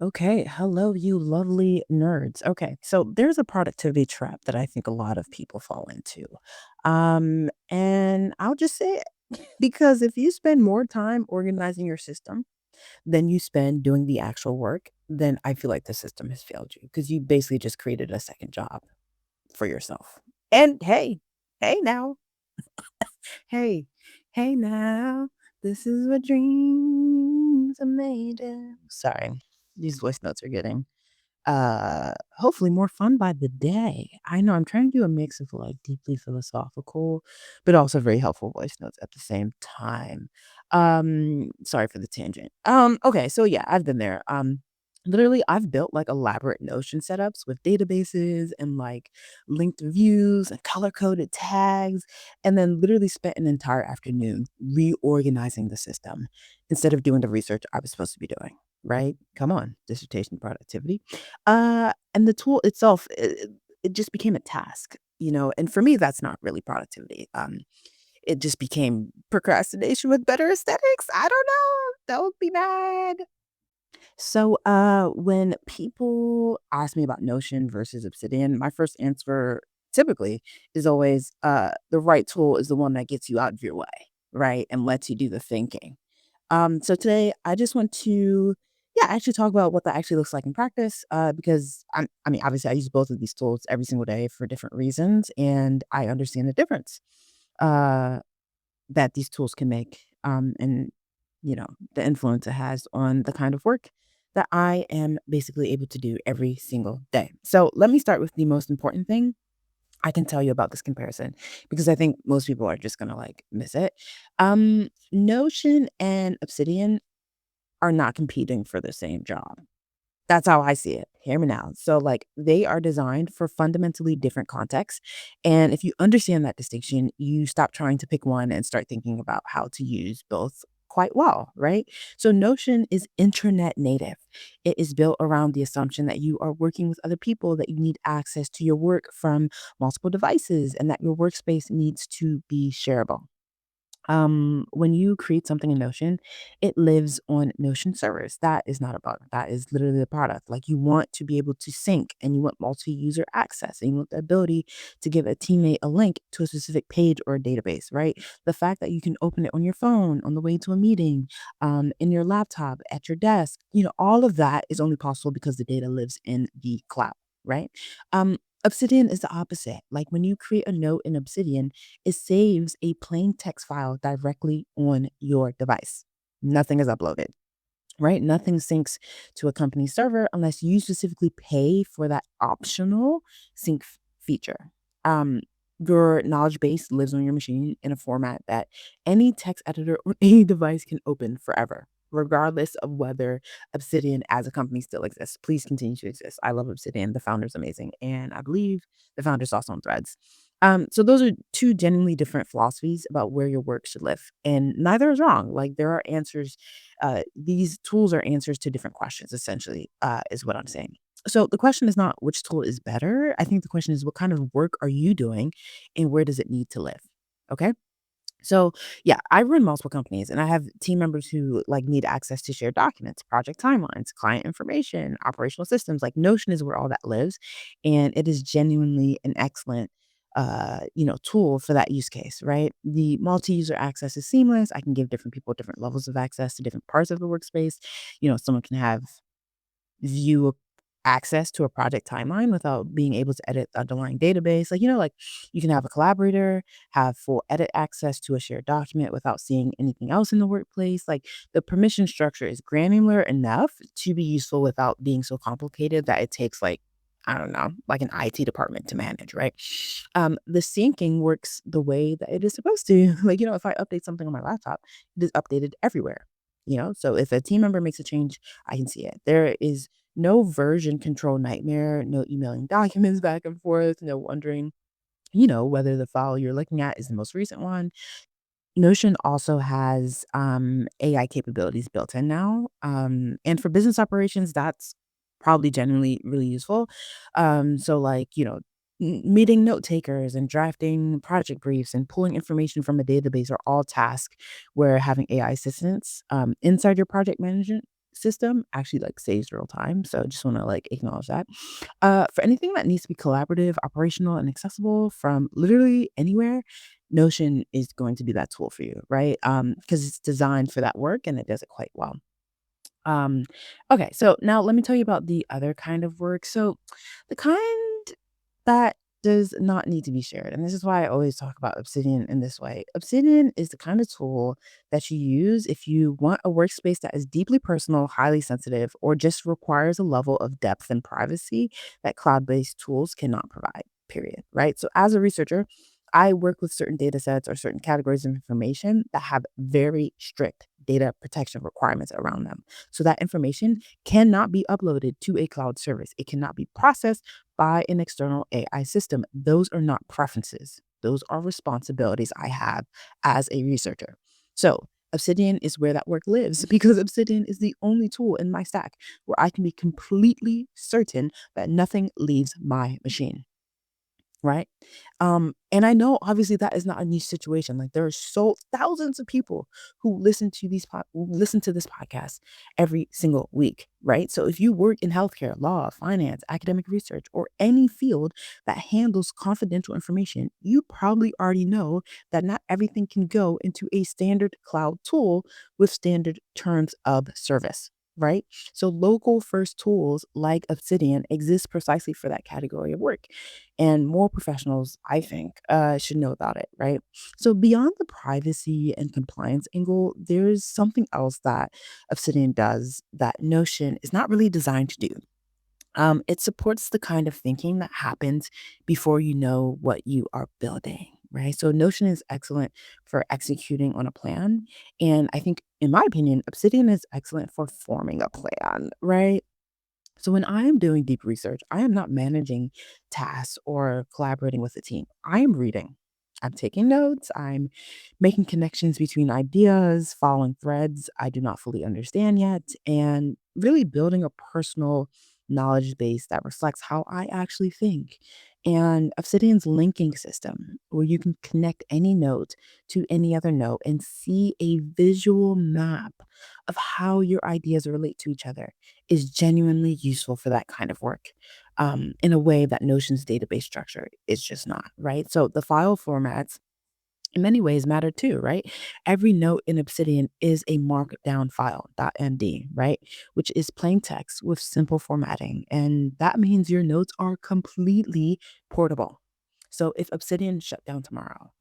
Okay, hello, you lovely nerds. Okay, so there's a productivity trap that I think a lot of people fall into. And I'll just say it because if you spend more time organizing your system than you spend doing the actual work, then I feel like the system has failed you because you basically just created a second job for yourself. And hey now, hey, hey now, this is what dreams are made of. Sorry, these voice notes are getting hopefully more fun by the day. I know I'm trying to do a mix of like deeply philosophical, but also very helpful voice notes at the same time. Sorry for the tangent. Okay, so yeah, I've been there. Literally I've built like elaborate Notion setups with databases and like linked views and color coded tags, and then literally spent an entire afternoon reorganizing the system instead of doing the research I was supposed to be doing. Right? Come on, dissertation productivity. And the tool itself, it just became a task, and for me, that's not really productivity. It just became procrastination with better aesthetics. I don't know. Don't be mad. So, when people ask me about Notion versus Obsidian, my first answer typically is always, the right tool is the one that gets you out of your way, right? And lets you do the thinking. So today I just want to, yeah, actually talk about what that actually looks like in practice. Because I mean, obviously, I use both of these tools every single day for different reasons, and I understand the difference uh, that these tools can make, and the influence it has on the kind of work that I am basically able to do every single day. So let me start with the most important thing I can tell you about this comparison because I think most people are just gonna like miss it. Notion and Obsidian are not competing for the same job. That's how I see it. Hear me now. So, like, they are designed for fundamentally different contexts. And if you understand that distinction, you stop trying to pick one and start thinking about how to use both quite well, right? So, Notion is internet native. It is built around the assumption that you are working with other people, that you need access to your work from multiple devices, and that your workspace needs to be shareable. When you create something in Notion, it lives on Notion servers. That is not a bug. That is literally the product. Like you want to be able to sync and you want multi-user access and you want the ability to give a teammate a link to a specific page or a database, right? The fact that you can open it on your phone, on the way to a meeting, in your laptop, at your desk, all of that is only possible because the data lives in the cloud, right? Obsidian is the opposite. Like when you create a note in Obsidian, it saves a plain text file directly on your device. Nothing is uploaded, right? Nothing syncs to a company server unless you specifically pay for that optional feature. Um, your knowledge base lives on your machine in a format that any text editor or any device can open forever, regardless of whether Obsidian as a company still exists. Please continue to exist. I love Obsidian. The founder's amazing. And I believe the founder's also on Threads. So those are two genuinely different philosophies about where your work should live. And neither is wrong. Like there are answers, these tools are answers to different questions, essentially, is what I'm saying. So the question is not which tool is better. I think the question is what kind of work are you doing and where does it need to live? Okay. So yeah, I run multiple companies and I have team members who like need access to shared documents, project timelines, client information, operational systems. Like Notion is where all that lives. And it is genuinely an excellent tool for that use case, right? The multi-user access is seamless. I can give different people different levels of access to different parts of the workspace. Someone can have view access to a project timeline without being able to edit the underlying database. Like you can have a collaborator have full edit access to a shared document without seeing anything else in the workplace. Like the permission structure is granular enough to be useful without being so complicated that it takes like I don't know, like an IT department to manage, right? The syncing works the way that it is supposed to. Like, if I update something on my laptop, it is updated everywhere. So if a team member makes a change, I can see it. There is no version control nightmare, no emailing documents back and forth, no wondering, whether the file you're looking at is the most recent one. Notion also has AI capabilities built in now. And for business operations, that's probably genuinely really useful. So like, meeting note takers and drafting project briefs and pulling information from a database are all tasks where having AI assistance inside your project management system actually like saves real time. So just want to like acknowledge that. For anything that needs to be collaborative, operational, and accessible from literally anywhere, Notion is going to be that tool for you, right? Because it's designed for that work and it does it quite well. Um, okay, so now let me tell you about the other kind of work. So, the kind that does not need to be shared, and this is why I always talk about Obsidian in this way. Obsidian is the kind of tool that you use if you want a workspace that is deeply personal, highly sensitive, or just requires a level of depth and privacy that cloud based tools cannot provide, period. Right. So, as a researcher, I work with certain data sets or certain categories of information that have very strict data protection requirements around them. So that information cannot be uploaded to a cloud service. It cannot be processed by an external AI system. Those are not preferences. Those are responsibilities I have as a researcher. So Obsidian is where that work lives because Obsidian is the only tool in my stack where I can be completely certain that nothing leaves my machine. Right? And I know obviously that is not a niche situation. Like there are so thousands of people who listen to this podcast every single week, right? So if you work in healthcare, law, finance, academic research, or any field that handles confidential information, you probably already know that not everything can go into a standard cloud tool with standard terms of service. Right. So local first tools like Obsidian exist precisely for that category of work. And more professionals, I think, should know about it, right? So beyond the privacy and compliance angle, there's something else that Obsidian does that Notion is not really designed to do. It supports the kind of thinking that happens before you know what you are building, right? So Notion is excellent for executing on a plan. And I think, in my opinion, Obsidian is excellent for forming a plan, right? So when I am doing deep research, I am not managing tasks or collaborating with a team. I am reading. I'm taking notes. I'm making connections between ideas, following threads I do not fully understand yet, and really building a personal knowledge base that reflects how I actually think. And Obsidian's linking system, where you can connect any note to any other note and see a visual map of how your ideas relate to each other is genuinely useful for that kind of work, in a way that Notion's database structure is just not, right? So the file formats in many ways matter too, right? Every note in Obsidian is a markdown file, .md, right? Which is plain text with simple formatting. And that means your notes are completely portable. So if Obsidian shut down tomorrow,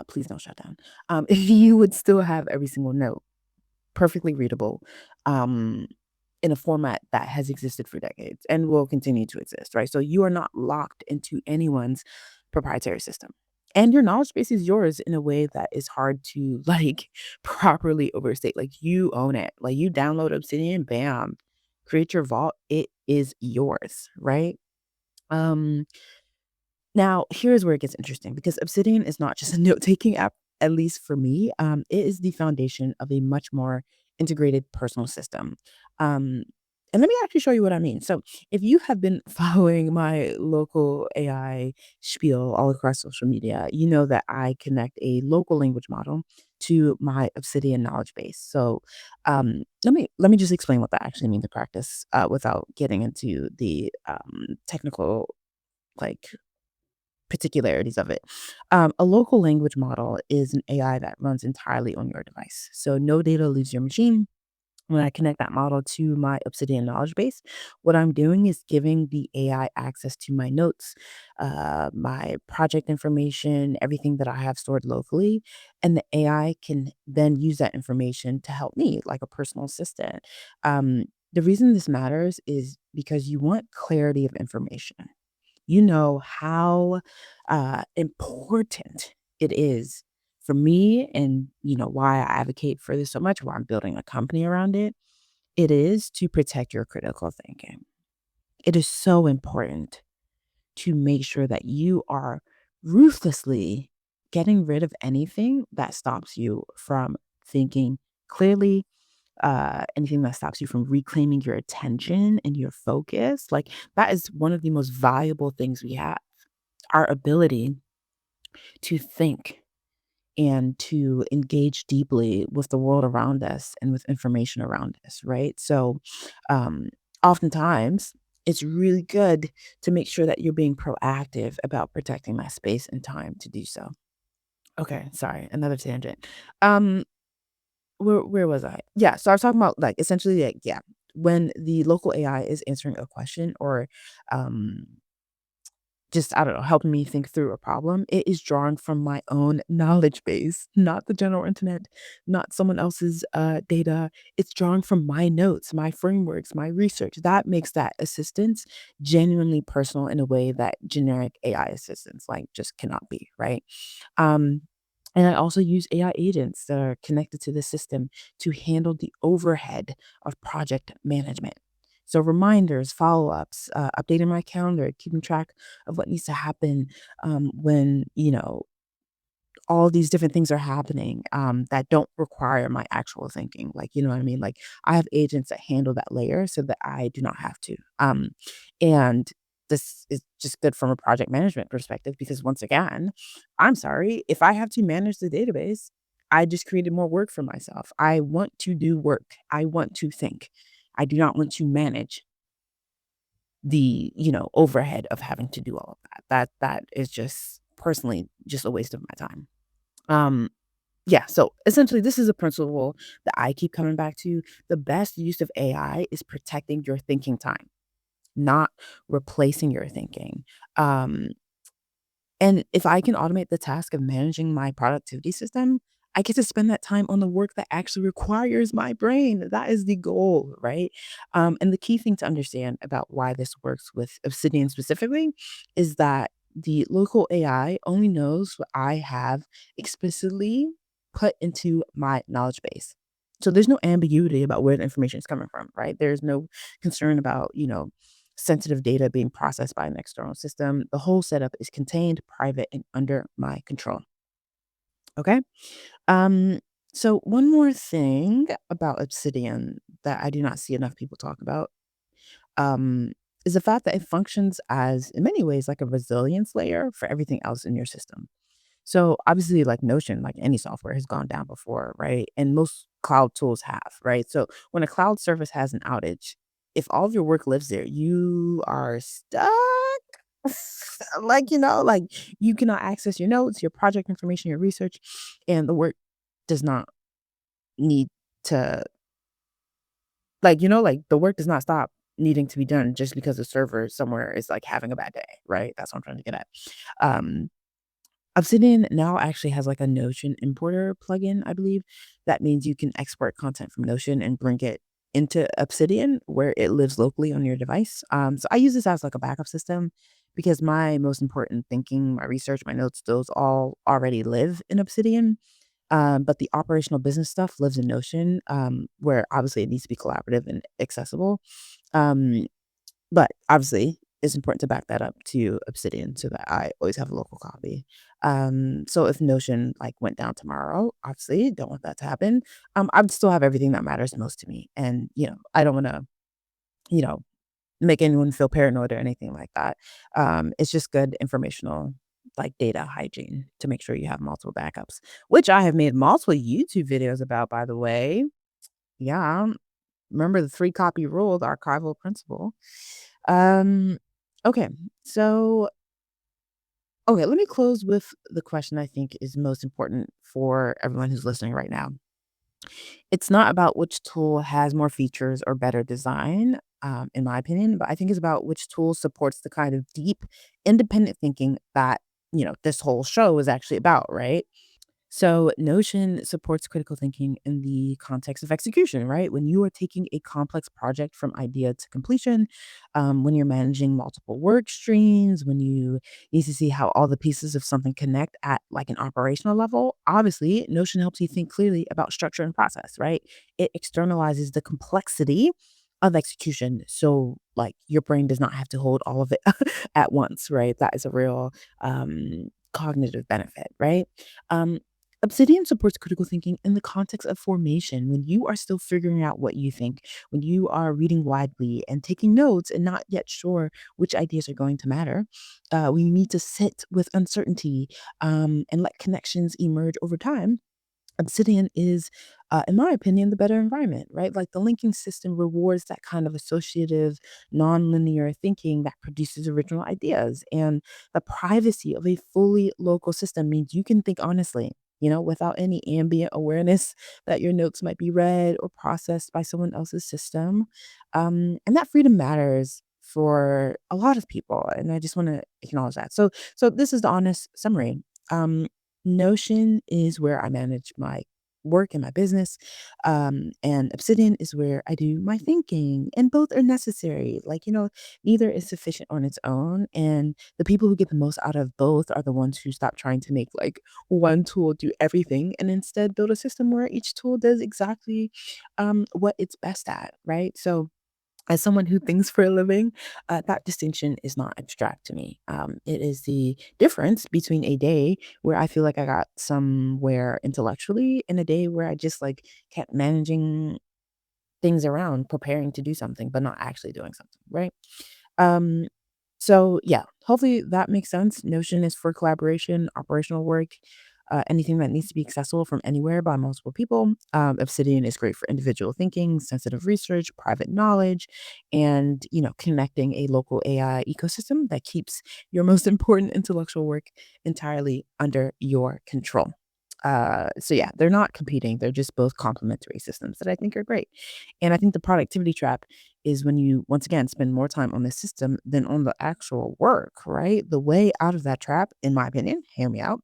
please don't shut down. You would still have every single note perfectly readable, um, in a format that has existed for decades and will continue to exist, right? So you are not locked into anyone's proprietary system. And your knowledge base is yours in a way that is hard to like properly overstate. Like you own it. Like you download Obsidian, bam, create your vault. It is yours, right? Um, Now, here's where it gets interesting because Obsidian is not just a note-taking app, at least for me. It is the foundation of a much more integrated personal system. Um, and let me actually show you what I mean. So, if you have been following my local AI spiel all across social media, you know that I connect a local language model to my Obsidian knowledge base. So, let me just explain what that actually means in practice, without getting into the technical like particularities of it. A local language model is an AI that runs entirely on your device. So no data leaves your machine. When I connect that model to my Obsidian knowledge base, what I'm doing is giving the AI access to my notes, my project information, everything that I have stored locally. And the AI can then use that information to help me, like a personal assistant. The reason this matters is because you want clarity of information. You know how important it is for me, and you know why I advocate for this so much, why I'm building a company around it. It is to protect your critical thinking. It is so important to make sure that you are ruthlessly getting rid of anything that stops you from thinking clearly, anything that stops you from reclaiming your attention and your focus. Like that is one of the most valuable things we have, our ability to think and to engage deeply with the world around us and with information around us, right? So, um, oftentimes, it's really good to make sure that you're being proactive about protecting my space and time to do so. Okay, sorry, another tangent. Um, where was I? Yeah, so I was talking about, like, essentially, like, yeah, when the local AI is answering a question or, um, just, I don't know, helping me think through a problem, it is drawing from my own knowledge base, not the general internet, not someone else's, data. It's drawing from my notes, my frameworks, my research. That makes that assistance genuinely personal in a way that generic AI assistants, like, just cannot be, right? Um, and I also use AI agents that are connected to the system to handle the overhead of project management. So reminders, follow-ups, updating my calendar, keeping track of what needs to happen when, all these different things are happening, that don't require my actual thinking, like, you know what I mean? Like, I have agents that handle that layer so that I do not have to, and this is just good from a project management perspective because once again, I'm sorry, if I have to manage the database, I just created more work for myself. I want to do work. I want to think. I do not want to manage the, overhead of having to do all of that. That is just personally just a waste of my time. Um, yeah, so essentially, this is a principle that I keep coming back to. The best use of AI is protecting your thinking time, not replacing your thinking. Um, and if I can automate the task of managing my productivity system, I get to spend that time on the work that actually requires my brain. That is the goal, right? And the key thing to understand about why this works with Obsidian specifically is that the local AI only knows what I have explicitly put into my knowledge base. So there's no ambiguity about where the information is coming from, right? There's no concern about, sensitive data being processed by an external system. The whole setup is contained, private, and under my control. Okay. Um, so one more thing about Obsidian that I do not see enough people talk about um, is the fact that it functions as, in many ways, like a resilience layer for everything else in your system. So obviously, like Notion, like any software has gone down before, right? And most cloud tools have, right? So when a cloud service has an outage, if all of your work lives there, you are stuck. Like you cannot access your notes, your project information, your research, and the work does not need to, like the work does not stop needing to be done just because the server somewhere is like having a bad day, right? That's what I'm trying to get at. Um, Obsidian now actually has like a Notion importer plugin, I believe. That means you can export content from Notion and bring it into Obsidian where it lives locally on your device. So I use this as like a backup system because my most important thinking, my research, my notes, those all already live in Obsidian. But the operational business stuff lives in Notion, where obviously it needs to be collaborative and accessible. Um, but obviously, it's important to back that up to Obsidian so that I always have a local copy. So if Notion like went down tomorrow, obviously don't want that to happen. I'd still have everything that matters most to me. And, I don't want to, you know, make anyone feel paranoid or anything like that. It's just good informational like data hygiene to make sure you have multiple backups, which I have made multiple YouTube videos about, by the way. Yeah. Remember the three copy rule, the archival principle. Um, okay. So, okay, let me close with the question I think is most important for everyone who's listening right now. It's not about which tool has more features or better design, in my opinion, but I think it's about which tool supports the kind of deep, independent thinking that, this whole show is actually about, right? So, Notion supports critical thinking in the context of execution, right? When you are taking a complex project from idea to completion, when you're managing multiple work streams, when you need to see how all the pieces of something connect at like an operational level, obviously, Notion helps you think clearly about structure and process, right? It externalizes the complexity of execution. So, like, your brain does not have to hold all of it at once, right? That is a real cognitive benefit, right? Um, Obsidian supports critical thinking in the context of formation when you are still figuring out what you think, when you are reading widely and taking notes and not yet sure which ideas are going to matter. We need to sit with uncertainty and let connections emerge over time. Obsidian is, in my opinion, the better environment, right? Like the linking system rewards that kind of associative, nonlinear thinking that produces original ideas. And the privacy of a fully local system means you can think honestly, without any ambient awareness that your notes might be read or processed by someone else's system. And that freedom matters for a lot of people. And I just want to acknowledge that. So this is the honest summary. Um, Notion is where I manage my work and my business. And Obsidian is where I do my thinking. And both are necessary. Like, neither is sufficient on its own. And the people who get the most out of both are the ones who stop trying to make like one tool do everything and instead build a system where each tool does exactly what it's best at. Right. So, as someone who thinks for a living, that distinction is not abstract to me. It is the difference between a day where I feel like I got somewhere intellectually and a day where I just like kept managing things around, preparing to do something, but not actually doing something, right? Um, so yeah, hopefully that makes sense. Notion is for collaboration, operational work, anything that needs to be accessible from anywhere by multiple people. Obsidian is great for individual thinking, sensitive research, private knowledge, and connecting a local AI ecosystem that keeps your most important intellectual work entirely under your control. So yeah, they're not competing. They're just both complementary systems that I think are great. And I think the productivity trap is when you once again spend more time on the system than on the actual work, right? The way out of that trap, in my opinion, hear me out,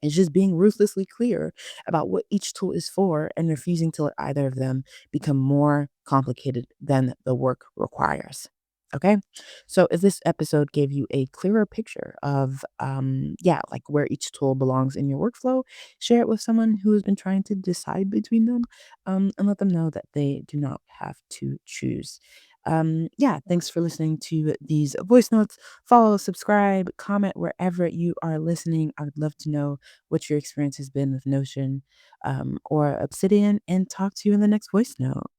is just being ruthlessly clear about what each tool is for and refusing to let either of them become more complicated than the work requires. Okay. So if this episode gave you a clearer picture of, yeah, like where each tool belongs in your workflow, share it with someone who has been trying to decide between them, and let them know that they do not have to choose. Yeah, thanks for listening to these voice notes. Follow, subscribe, comment wherever you are listening. I would love to know what your experience has been with Notion or Obsidian, and talk to you in the next voice note.